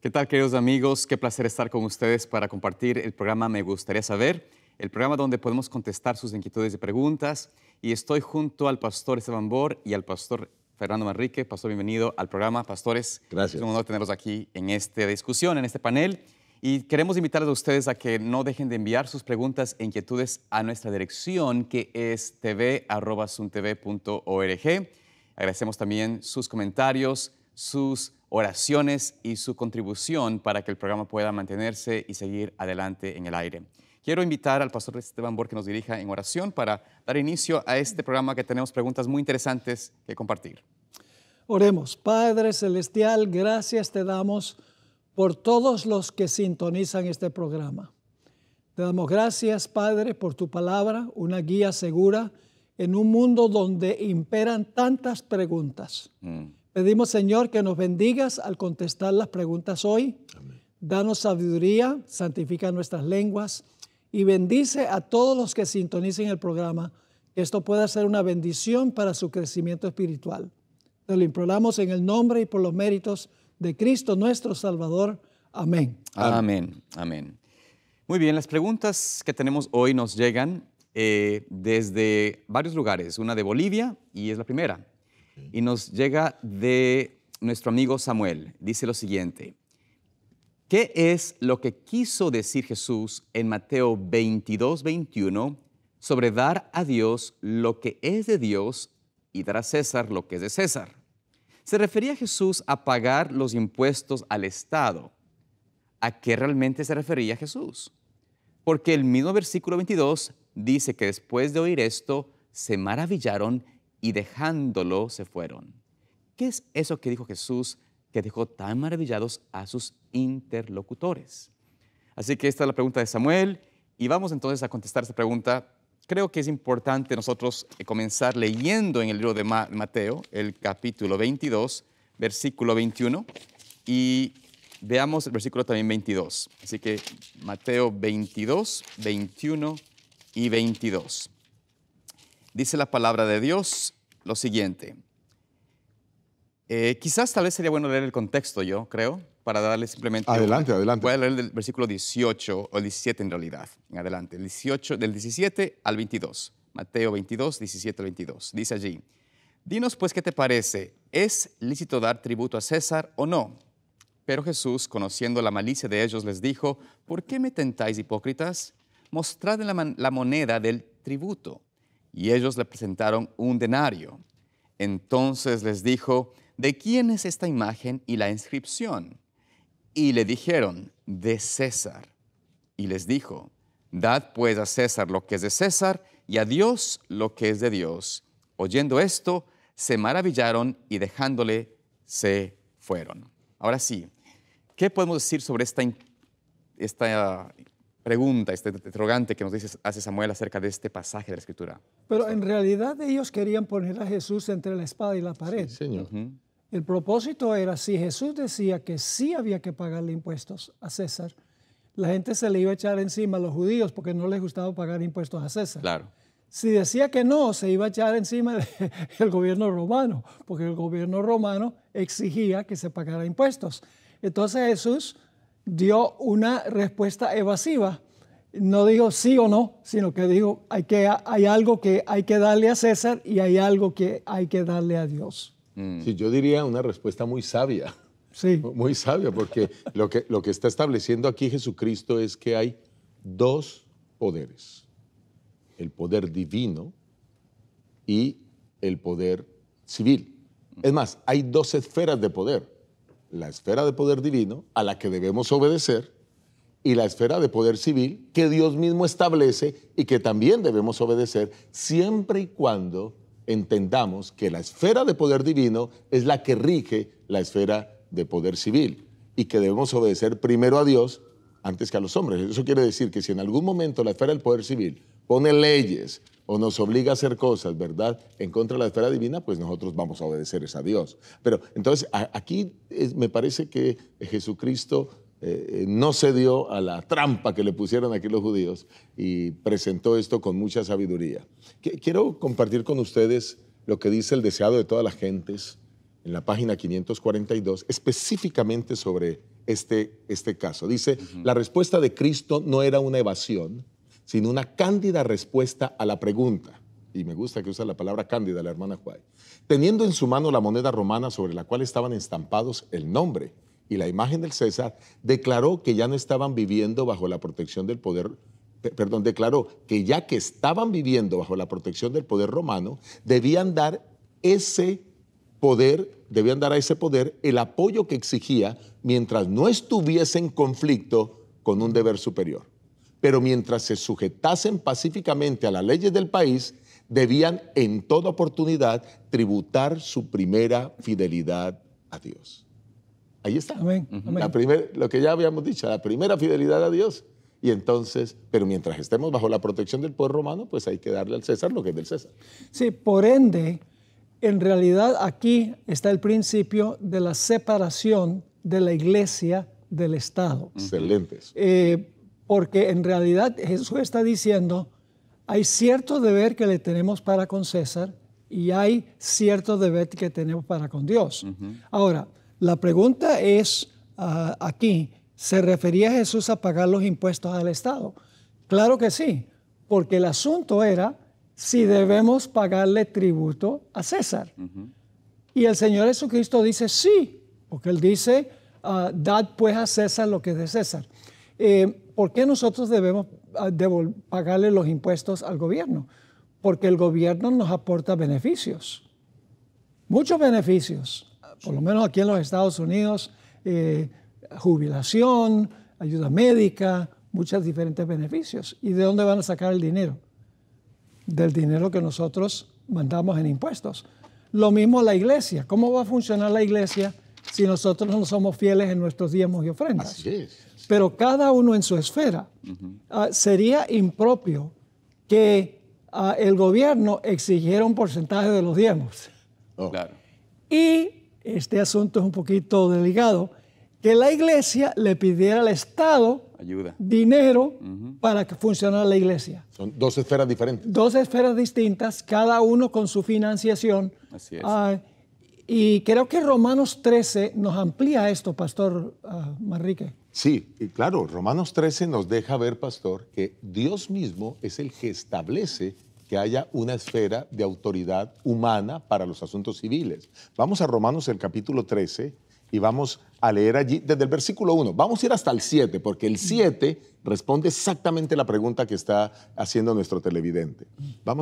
¿Qué tal, queridos amigos? Qué placer estar con ustedes para compartir el programa Me Gustaría Saber, el programa donde podemos contestar sus inquietudes y preguntas. Y estoy junto al pastor Esteban Bor y al pastor Fernando Manrique. Pastor, bienvenido al programa. Pastores, Gracias. es un honor tenerlos aquí en esta discusión, en este panel. Y queremos invitarles a ustedes a que no dejen de enviar sus preguntas e inquietudes a nuestra dirección, que es tv@suntv.org. Agradecemos también sus comentarios, sus oraciones y su contribución para que el programa pueda mantenerse y seguir adelante en el aire. Quiero invitar al pastor Esteban Bor que nos dirija en oración para dar inicio a este programa, que tenemos preguntas muy interesantes que compartir. Oremos. Padre Celestial, gracias te damos por todos los que sintonizan este programa. Te damos gracias, Padre, por tu palabra, una guía segura en un mundo donde imperan tantas preguntas. Pedimos, Señor, que nos bendigas al contestar las preguntas hoy. Amén. Danos sabiduría, santifica nuestras lenguas y bendice a todos los que sintonicen el programa, que esto pueda ser una bendición para su crecimiento espiritual. Te lo imploramos en el nombre y por los méritos de Cristo nuestro Salvador. Amén. Amén. Amén. Muy bien, las preguntas que tenemos hoy nos llegan desde varios lugares. Una de Bolivia y es la primera. Y nos llega de nuestro amigo Samuel. Dice lo siguiente: ¿qué es lo que quiso decir Jesús en Mateo 22:21 sobre dar a Dios lo que es de Dios y dar a César lo que es de César? ¿Se refería Jesús a pagar los impuestos al Estado? ¿A qué realmente se refería Jesús? Porque el mismo versículo 22 dice que después de oír esto, se maravillaron y dejándolo se fueron. ¿Qué es eso que dijo Jesús que dejó tan maravillados a sus interlocutores? Así que esta es la pregunta de Samuel y vamos entonces a contestar esta pregunta. Creo que es importante nosotros comenzar leyendo en el libro de Mateo, el capítulo 22, versículo 21, y veamos el versículo también 22. Así que Mateo 22, 21 y 22. Dice la palabra de Dios lo siguiente. Quizás tal vez sería bueno leer el contexto, yo creo, para darle simplemente... Adelante. Voy a leer el versículo 18, o el 17 en realidad, en adelante. El 18, del 17 al 22. Mateo 22, 17 al 22. Dice allí: dinos pues qué te parece, ¿es lícito dar tributo a César o no? Pero Jesús, conociendo la malicia de ellos, les dijo: ¿por qué me tentáis, hipócritas? Mostrad la moneda del tributo. Y ellos le presentaron un denario. Entonces les dijo: ¿de quién es esta imagen y la inscripción? Y le dijeron: de César. Y les dijo: dad pues a César lo que es de César y a Dios lo que es de Dios. Oyendo esto, se maravillaron y dejándole se fueron. Ahora sí, ¿qué podemos decir sobre esta pregunta, este interrogante que nos hace Samuel acerca de este pasaje de la Escritura? Pero en realidad ellos querían poner a Jesús entre la espada y la pared. Sí, señor. El propósito era, si Jesús decía que sí había que pagarle impuestos a César, la gente se le iba a echar encima a los judíos porque no les gustaba pagar impuestos a César. Claro. Si decía que no, se iba a echar encima el gobierno romano, porque el gobierno romano exigía que se pagara impuestos. Entonces Jesús dio una respuesta evasiva. No dijo sí o no, sino que dijo hay algo que hay que darle a César y hay algo que hay que darle a Dios. Sí, yo diría una respuesta muy sabia. Sí. Muy sabia, porque lo que está estableciendo aquí Jesucristo es que hay dos poderes: el poder divino y el poder civil. Es más, hay dos esferas de poder: la esfera de poder divino, a la que debemos obedecer, y la esfera de poder civil, que Dios mismo establece y que también debemos obedecer, siempre y cuando entendamos que la esfera de poder divino es la que rige la esfera de poder civil y que debemos obedecer primero a Dios antes que a los hombres. Eso quiere decir que si en algún momento la esfera del poder civil pone leyes o nos obliga a hacer cosas, ¿verdad?, en contra de la esfera divina, pues nosotros vamos a obedecer a Dios. Pero entonces aquí me parece que Jesucristo no cedió a la trampa que le pusieron aquí los judíos y presentó esto con mucha sabiduría. Quiero compartir con ustedes lo que dice el deseado de todas las gentes en la página 542, específicamente sobre este caso. Dice, la respuesta de Cristo no era una evasión, sino una cándida respuesta a la pregunta. Y me gusta que usa la palabra cándida la hermana Juárez. Teniendo en su mano la moneda romana sobre la cual estaban estampados el nombre y la imagen del César, declaró que ya no estaban viviendo bajo la protección del poder, declaró que ya que estaban viviendo bajo la protección del poder romano, debían dar a ese poder el apoyo que exigía mientras no estuviese en conflicto con un deber superior. Pero mientras se sujetasen pacíficamente a las leyes del país, debían en toda oportunidad tributar su primera fidelidad a Dios. Ahí está. Amén. Amén. Lo que ya habíamos dicho, la primera fidelidad a Dios. Y entonces, pero mientras estemos bajo la protección del poder romano, pues hay que darle al César lo que es del César. Sí, por ende, en realidad aquí está el principio de la separación de la iglesia del Estado. Excelente. Porque en realidad Jesús está diciendo, hay cierto deber que le tenemos para con César y hay cierto deber que tenemos para con Dios. Ahora, la pregunta es aquí, ¿se refería Jesús a pagar los impuestos al Estado? Claro que sí, porque el asunto era si debemos pagarle tributo a César. Y el Señor Jesucristo dice sí, porque Él dice, dad pues a César lo que es de César. ¿Por qué nosotros debemos pagarle los impuestos al gobierno? Porque el gobierno nos aporta beneficios, muchos beneficios, por lo menos aquí en los Estados Unidos, jubilación, ayuda médica, muchos diferentes beneficios. ¿Y de dónde van a sacar el dinero? Del dinero que nosotros mandamos en impuestos. Lo mismo la iglesia. ¿Cómo va a funcionar la iglesia si nosotros no somos fieles en nuestros diezmos y ofrendas? Así es. Pero cada uno en su esfera. Sería impropio que el gobierno exigiera un porcentaje de los diezmos. Claro. Y este asunto es un poquito delicado, que la iglesia le pidiera al Estado ayuda, dinero para que funcionara la iglesia. Son dos esferas diferentes. Dos esferas distintas, cada uno con su financiación. Así es. Y creo que Romanos 13 nos amplía esto, Pastor Manrique. Sí, y claro, Romanos 13 nos deja ver, pastor, que Dios mismo es el que establece que haya una esfera de autoridad humana para los asuntos civiles. Vamos a Romanos el capítulo 13 y vamos a leer allí desde el versículo 1. Vamos a ir hasta el 7, porque el 7 responde exactamente la pregunta que está haciendo nuestro televidente.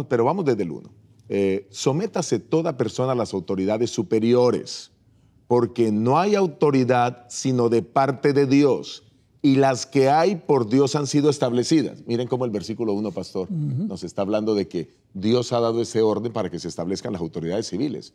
Pero vamos desde el 1. Sométase toda persona a las autoridades superiores, porque no hay autoridad sino de parte de Dios, y las que hay por Dios han sido establecidas. Miren cómo el versículo 1, pastor, nos está hablando de que Dios ha dado ese orden para que se establezcan las autoridades civiles.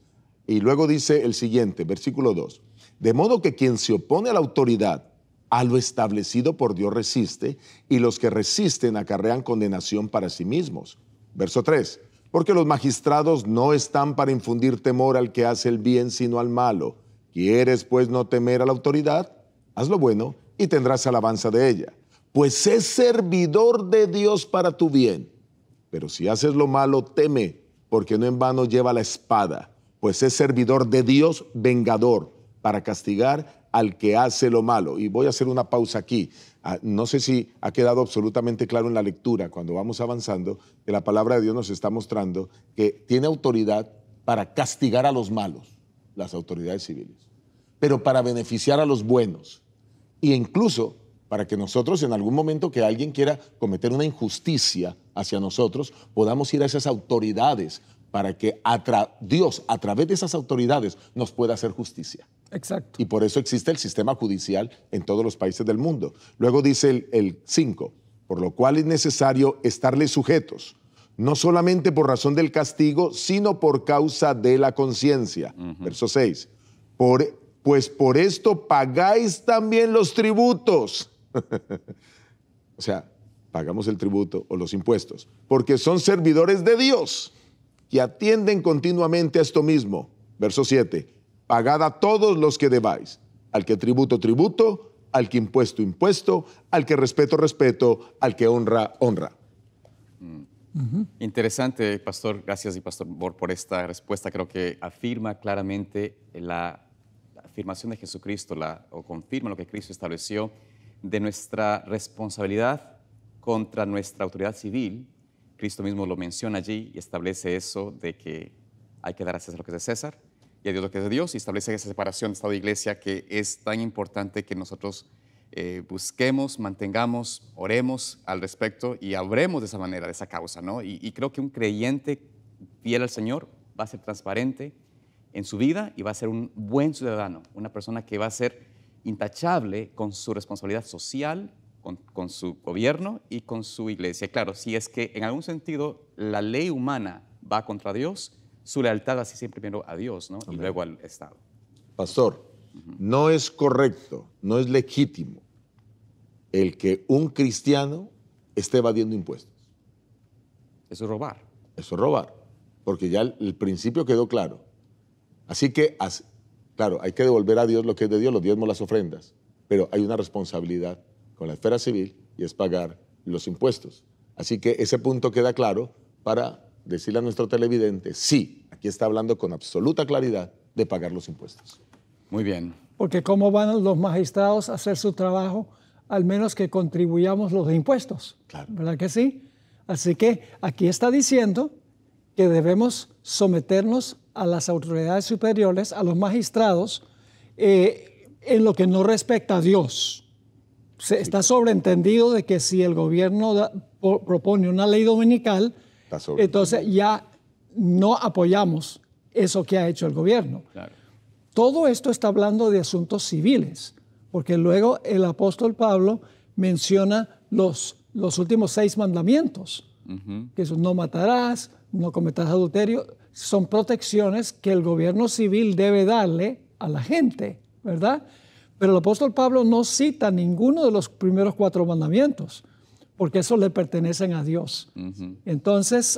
Y luego dice el siguiente, versículo 2, de modo que quien se opone a la autoridad, a lo establecido por Dios resiste, y los que resisten acarrean condenación para sí mismos. Verso 3, porque los magistrados no están para infundir temor al que hace el bien, sino al malo. ¿Quieres, pues, no temer a la autoridad? Haz lo bueno y tendrás alabanza de ella, pues es servidor de Dios para tu bien. Pero si haces lo malo, teme, porque no en vano lleva la espada, pues es servidor de Dios vengador, para castigar al que hace lo malo. Y voy a hacer una pausa aquí. No sé si ha quedado absolutamente claro en la lectura, cuando vamos avanzando, que la palabra de Dios nos está mostrando que tiene autoridad para castigar a los malos, las autoridades civiles, pero para beneficiar a los buenos. E incluso para que nosotros en algún momento que alguien quiera cometer una injusticia hacia nosotros, podamos ir a esas autoridades para que Dios a través de esas autoridades nos pueda hacer justicia. Exacto. Y por eso existe el sistema judicial en todos los países del mundo. Luego dice el 5, por lo cual es necesario estarles sujetos, no solamente por razón del castigo, sino por causa de la conciencia. Verso 6, pues por esto pagáis también los tributos. O sea, pagamos el tributo o los impuestos, porque son servidores de Dios, que atienden continuamente a esto mismo. Verso 7, pagad a todos los que debáis, al que tributo, tributo, al que impuesto, impuesto, al que respeto, respeto, al que honra, honra. Interesante, pastor. Gracias, y pastor, por esta respuesta. Creo que afirma claramente la afirmación de Jesucristo, o confirma lo que Cristo estableció, de nuestra responsabilidad contra nuestra autoridad civil. Cristo mismo lo menciona allí y establece eso de que hay que dar a César lo que es de César y a Dios lo que es de Dios, y establece esa separación de Estado e Iglesia que es tan importante que nosotros busquemos, mantengamos, oremos al respecto y hablemos de esa manera, de esa causa, ¿no? Y creo que un creyente fiel al Señor va a ser transparente en su vida y va a ser un buen ciudadano, una persona que va a ser intachable con su responsabilidad social, con su gobierno y con su iglesia. Claro, si es que en algún sentido la ley humana va contra Dios, su lealtad va a ser siempre primero a Dios, ¿no? Y luego al Estado. Pastor, no es correcto, no es legítimo el que un cristiano esté evadiendo impuestos. Eso es robar. Eso es robar, porque ya el principio quedó claro. Así que, claro, hay que devolver a Dios lo que es de Dios, los diezmos, las ofrendas, pero hay una responsabilidad con la esfera civil y es pagar los impuestos. Así que ese punto queda claro para decirle a nuestro televidente, sí, aquí está hablando con absoluta claridad de pagar los impuestos. Muy bien. Porque ¿cómo van los magistrados a hacer su trabajo al menos que contribuyamos los impuestos? Claro. ¿Verdad que sí? Así que aquí está diciendo que debemos someternos a las autoridades superiores, a los magistrados, en lo que no respecta a Dios. Está sobreentendido de que si el gobierno propone una ley dominical, entonces ya no apoyamos eso que ha hecho el gobierno. Claro. Todo esto está hablando de asuntos civiles, porque luego el apóstol Pablo menciona los últimos 6 mandamientos, que son no matarás, no cometerás adulterio. Son protecciones que el gobierno civil debe darle a la gente, ¿verdad? Pero el apóstol Pablo no cita ninguno de los primeros 4 mandamientos, porque eso le pertenecen a Dios. Entonces,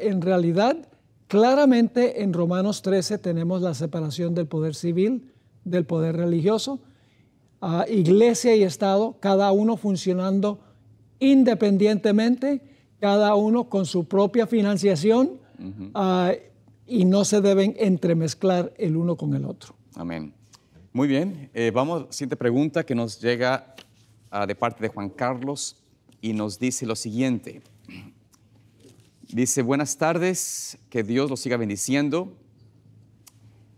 en realidad, claramente en Romanos 13 tenemos la separación del poder civil, del poder religioso, iglesia y Estado, cada uno funcionando independientemente, cada uno con su propia financiación, y no se deben entremezclar el uno con el otro. Amén. Muy bien, vamos a la siguiente pregunta que nos llega de parte de Juan Carlos y nos dice lo siguiente. Dice, buenas tardes, que Dios los siga bendiciendo.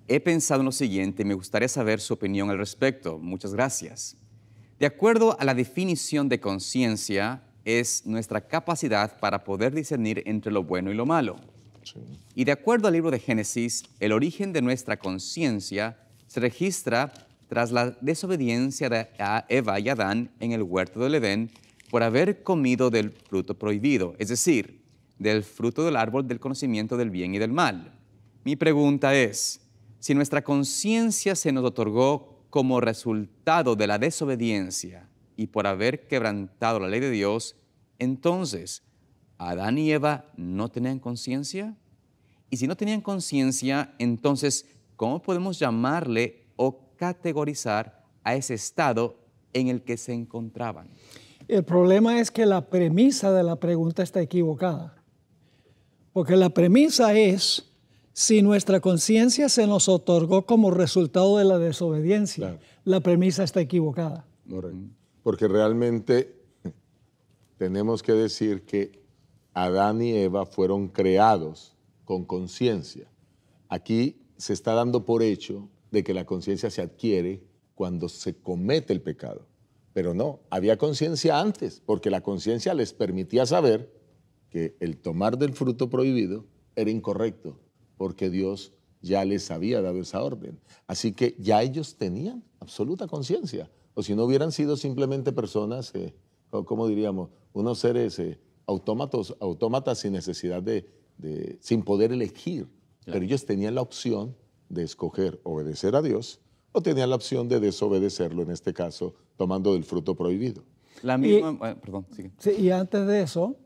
He pensado en lo siguiente y me gustaría saber su opinión al respecto. Muchas gracias. De acuerdo a la definición de conciencia, es nuestra capacidad para poder discernir entre lo bueno y lo malo. Sí. Y de acuerdo al libro de Génesis, el origen de nuestra conciencia se registra tras la desobediencia de Eva y Adán en el huerto del Edén por haber comido del fruto prohibido, es decir, del fruto del árbol del conocimiento del bien y del mal. Mi pregunta es, si nuestra conciencia se nos otorgó como resultado de la desobediencia y por haber quebrantado la ley de Dios, entonces, ¿Adán y Eva no tenían conciencia? Y si no tenían conciencia, entonces, ¿cómo podemos llamarle o categorizar a ese estado en el que se encontraban? El problema es que la premisa de la pregunta está equivocada. Porque la premisa es, si nuestra conciencia se nos otorgó como resultado de la desobediencia, claro, la premisa está equivocada. Correcto. Porque realmente tenemos que decir que Adán y Eva fueron creados con conciencia. Aquí se está dando por hecho de que la conciencia se adquiere cuando se comete el pecado. Pero no, había conciencia antes, porque la conciencia les permitía saber que el tomar del fruto prohibido era incorrecto, porque Dios ya les había dado esa orden. Así que ya ellos tenían absoluta conciencia, o si no hubieran sido simplemente personas, ¿cómo diríamos? Unos seres autómatas sin necesidad sin poder elegir. Claro. Pero ellos tenían la opción de escoger obedecer a Dios o tenían la opción de desobedecerlo, en este caso, tomando del fruto prohibido. La misma, perdón, sigue. Sí, y antes de eso,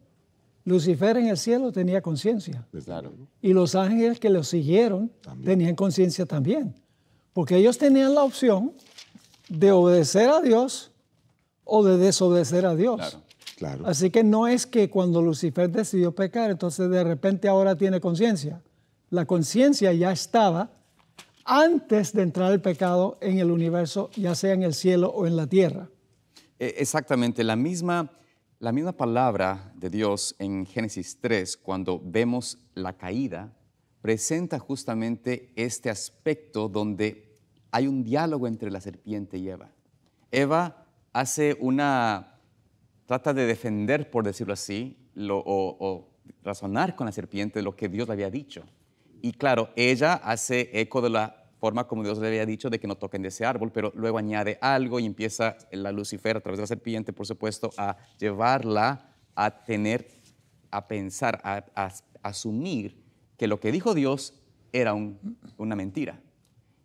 Lucifer en el cielo tenía conciencia. Claro. Y los ángeles que lo siguieron tenían conciencia también. Porque ellos tenían la opción de obedecer a Dios o de desobedecer a Dios. Claro. Claro. Así que no es que cuando Lucifer decidió pecar, entonces de repente ahora tiene conciencia. La conciencia ya estaba antes de entrar el pecado en el universo, ya sea en el cielo o en la tierra. Exactamente, la misma palabra de Dios en Génesis 3, cuando vemos la caída, presenta justamente este aspecto donde hay un diálogo entre la serpiente y Eva. Eva trata de defender, por decirlo así, o razonar con la serpiente lo que Dios le había dicho. Y claro, ella hace eco de la forma como Dios le había dicho de que no toquen de ese árbol, pero luego añade algo y empieza la Lucifer a través de la serpiente, por supuesto, a llevarla a pensar, a asumir que lo que dijo Dios era una mentira.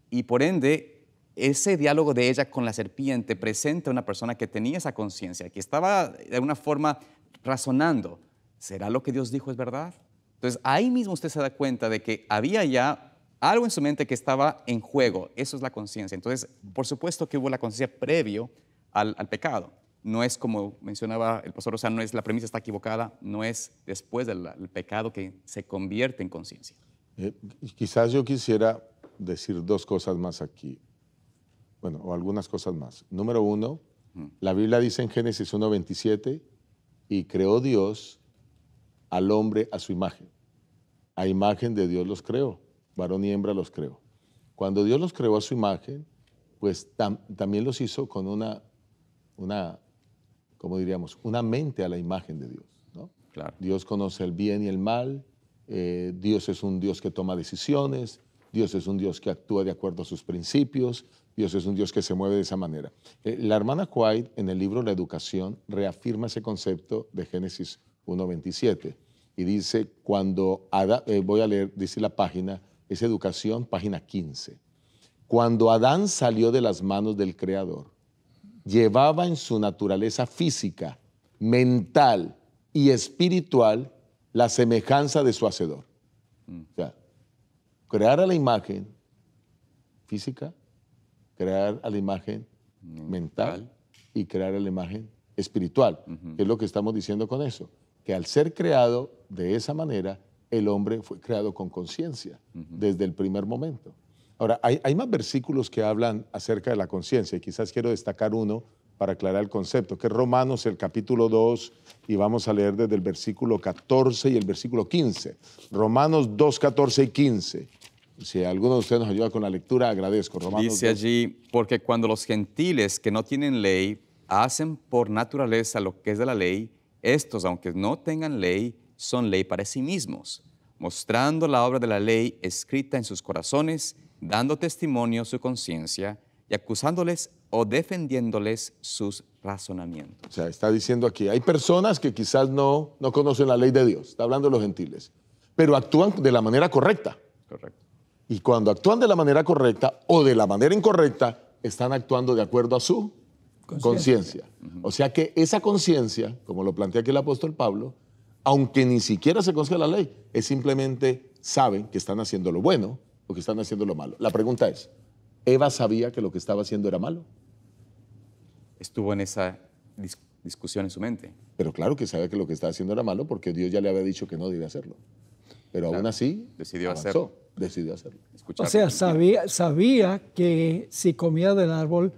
Y por ende, ese diálogo de ella con la serpiente presenta a una persona que tenía esa conciencia, que estaba de alguna forma razonando, ¿será lo que Dios dijo es verdad? Entonces, ahí mismo usted se da cuenta de que había ya algo en su mente que estaba en juego. Eso es la conciencia. Entonces, por supuesto que hubo la conciencia previo al pecado. No es como mencionaba el pastor, o sea, no es la premisa está equivocada, no es después del pecado que se convierte en conciencia. Quizás yo quisiera decir dos cosas más aquí. Bueno, o algunas cosas más. Número uno, la Biblia dice en Génesis 1:27, y creó Dios al hombre a su imagen. A imagen de Dios los creó, varón y hembra los creó. Cuando Dios los creó a su imagen, pues también los hizo con ¿cómo diríamos? Una mente a la imagen de Dios, ¿no? Claro. Dios conoce el bien y el mal, Dios es un Dios que toma decisiones, Dios es un Dios que actúa de acuerdo a sus principios, Dios es un Dios que se mueve de esa manera. La hermana White, en el libro La Educación, reafirma ese concepto de Génesis 1:27 y dice, voy a leer, dice la página, es Educación, página 15. Cuando Adán salió de las manos del Creador, llevaba en su naturaleza física, mental y espiritual la semejanza de su Hacedor. O sea, crear a la imagen física, crear a la imagen mental y crear a la imagen espiritual. ¿Qué es lo que estamos diciendo con eso? Que al ser creado de esa manera, el hombre fue creado con conciencia desde el primer momento. Ahora, hay más versículos que hablan acerca de la conciencia y quizás quiero destacar uno para aclarar el concepto, que es Romanos, el capítulo 2, y vamos a leer desde el versículo 14 y el versículo 15. Romanos 2, 14 y 15. Si alguno de ustedes nos ayuda con la lectura, agradezco. Romanos Dice 2. allí, porque cuando los gentiles que no tienen ley hacen por naturaleza lo que es de la ley, estos, aunque no tengan ley, son ley para sí mismos, mostrando la obra de la ley escrita en sus corazones, dando testimonio su conciencia y acusándoles o defendiéndoles sus razonamientos. O sea, está diciendo aquí, hay personas que quizás no conocen la ley de Dios, está hablando de los gentiles, pero actúan de la manera correcta. Correcto. Y cuando actúan de la manera correcta o de la manera incorrecta, están actuando de acuerdo a su conciencia. O sea que esa conciencia, como lo plantea aquí el apóstol Pablo, aunque ni siquiera se conozca la ley, es simplemente saben que están haciendo lo bueno o que están haciendo lo malo. La pregunta es, ¿Eva sabía que lo que estaba haciendo era malo? Estuvo en esa discusión en su mente. Pero claro que sabía que lo que estaba haciendo era malo porque Dios ya le había dicho que no debía hacerlo. Pero aún así, decidió hacerlo. Decidió hacerlo. O sea, sabía que si comía del árbol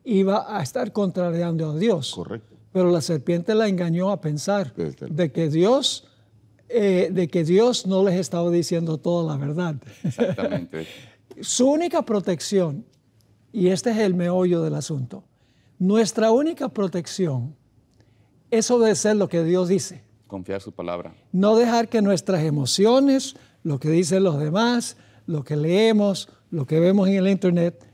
iba a estar contrariando a Dios. Correcto. Pero la serpiente la engañó a pensar de que Dios no les estaba diciendo toda la verdad. Exactamente. Su única protección, y este es el meollo del asunto, nuestra única protección es obedecer lo que Dios dice. Confiar su palabra. No dejar que nuestras emociones, lo que dicen los demás, lo que leemos, lo que vemos en el internet,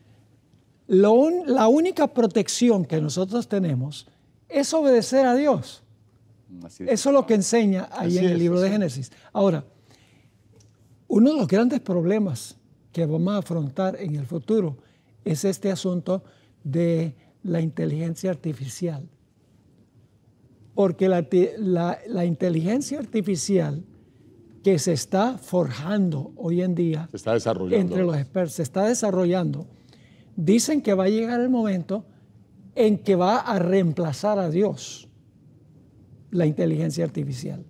la única protección que nosotros tenemos es obedecer a Dios. Eso es lo que enseña ahí en el libro de Génesis. Ahora, uno de los grandes problemas que vamos a afrontar en el futuro es este asunto de la inteligencia artificial. Porque la inteligencia artificial que se está forjando hoy en día se está desarrollando entre los expertos, se está desarrollando, dicen que va a llegar el momento en que va a reemplazar a Dios la inteligencia artificial,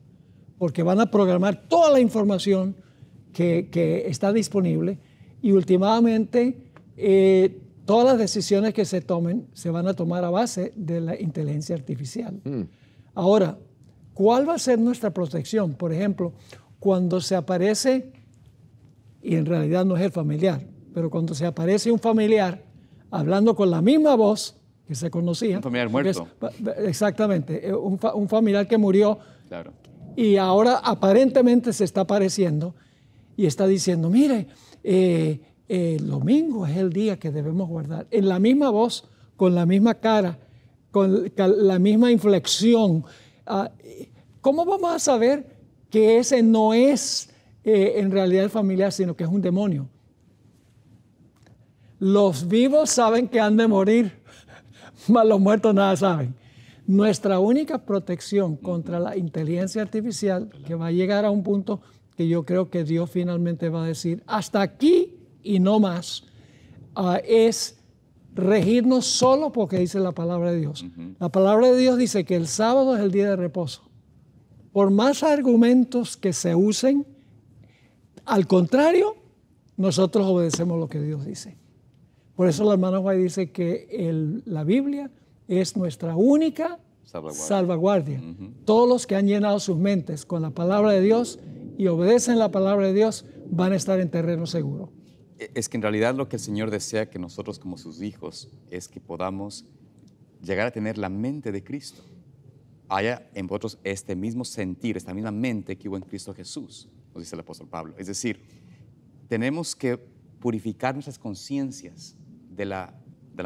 porque van a programar toda la información que está disponible y últimamente todas las decisiones que se tomen se van a tomar a base de la inteligencia artificial. Ahora, ¿cuál va a ser nuestra protección? Por ejemplo, cuando se aparece, y en realidad no es el familiar, pero cuando se aparece un familiar hablando con la misma voz que se conocía. Un familiar muerto. Exactamente, un familiar que murió. Claro. Y ahora aparentemente se está apareciendo y está diciendo, mire, el domingo es el día que debemos guardar. En la misma voz, con la misma cara, con la misma inflexión. ¿Cómo vamos a saber que ese no es en realidad el familiar, sino que es un demonio? Los vivos saben que han de morir, mas los muertos nada saben. Nuestra única protección contra la inteligencia artificial, que va a llegar a un punto que yo creo que Dios finalmente va a decir, hasta aquí y no más, es regirnos solo porque dice la palabra de Dios. La palabra de Dios dice que el sábado es el día de reposo. Por más argumentos que se usen, al contrario, nosotros obedecemos lo que Dios dice. Por eso la hermana White dice que la Biblia es nuestra única salvaguardia. Todos los que han llenado sus mentes con la palabra de Dios y obedecen la palabra de Dios van a estar en terreno seguro. Es que en realidad lo que el Señor desea que nosotros como sus hijos es que podamos llegar a tener la mente de Cristo. Haya en vosotros este mismo sentir, esta misma mente que hubo en Cristo Jesús, nos dice el apóstol Pablo. Es decir, tenemos que purificar nuestras conciencias de la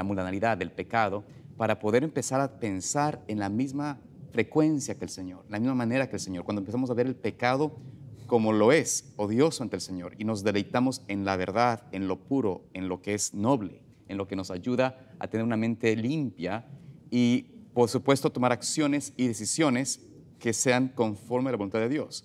mundanalidad, del pecado, para poder empezar a pensar en la misma frecuencia que el Señor, la misma manera que el Señor. Cuando empezamos a ver el pecado como lo es, odioso ante el Señor, y nos deleitamos en la verdad, en lo puro, en lo que es noble, en lo que nos ayuda a tener una mente limpia y, por supuesto, tomar acciones y decisiones que sean conforme a la voluntad de Dios.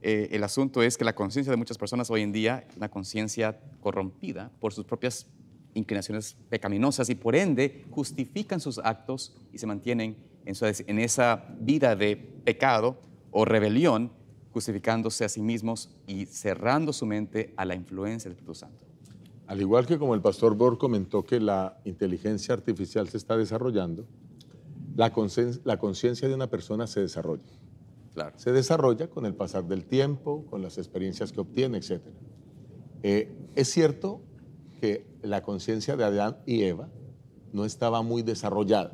El asunto es que la conciencia de muchas personas hoy en día es una conciencia corrompida por sus propias inclinaciones pecaminosas y por ende justifican sus actos y se mantienen en esa vida de pecado o rebelión, justificándose a sí mismos y cerrando su mente a la influencia del Espíritu Santo. Al igual que como el pastor Bor comentó que la inteligencia artificial se está desarrollando, la conciencia de una persona se desarrolla. Claro. Se desarrolla con el pasar del tiempo, con las experiencias que obtiene, etc. Es cierto que la conciencia de Adán y Eva no estaba muy desarrollada,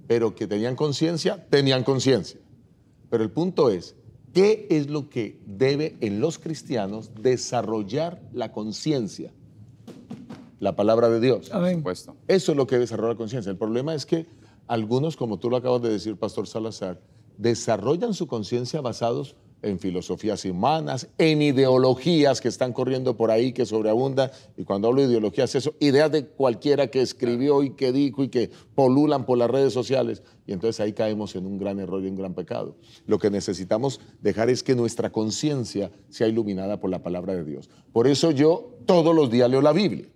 pero que tenían conciencia. Pero el punto es, ¿qué es lo que debe en los cristianos desarrollar la conciencia? La palabra de Dios. Amén. Por supuesto. Eso es lo que desarrolla la conciencia. El problema es que algunos, como tú lo acabas de decir, Pastor Salazar, desarrollan su conciencia basados en filosofías humanas, en ideologías que están corriendo por ahí, que sobreabundan. Y cuando hablo de ideologías, eso, ideas de cualquiera que escribió y que dijo y que polulan por las redes sociales. Y entonces ahí caemos en un gran error y un gran pecado. Lo que necesitamos dejar es que nuestra conciencia sea iluminada por la palabra de Dios. Por eso yo todos los días leo la Biblia.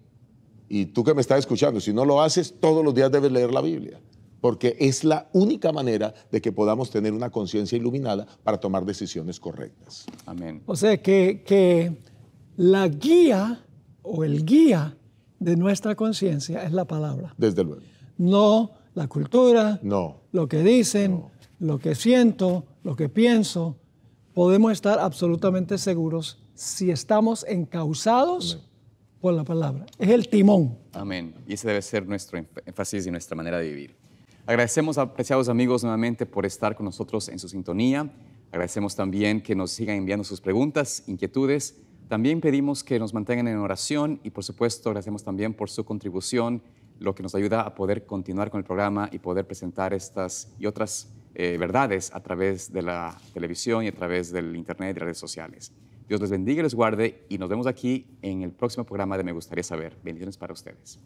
Y tú que me estás escuchando, si no lo haces, todos los días debes leer la Biblia. Porque es la única manera de que podamos tener una conciencia iluminada para tomar decisiones correctas. Amén. O sea que la guía o el guía de nuestra conciencia es la palabra. Desde luego. No la cultura, No. lo que dicen, lo que siento, lo que pienso. Podemos estar absolutamente seguros si estamos encausados por la palabra. Es el timón. Amén. Y ese debe ser nuestro énfasis y nuestra manera de vivir. Agradecemos, apreciados amigos, nuevamente por estar con nosotros en su sintonía. Agradecemos también que nos sigan enviando sus preguntas, inquietudes. También pedimos que nos mantengan en oración y, por supuesto, agradecemos también por su contribución, lo que nos ayuda a poder continuar con el programa y poder presentar estas y otras verdades a través de la televisión y a través del internet y redes sociales. Dios les bendiga y les guarde y nos vemos aquí en el próximo programa de Me Gustaría Saber. Bendiciones para ustedes.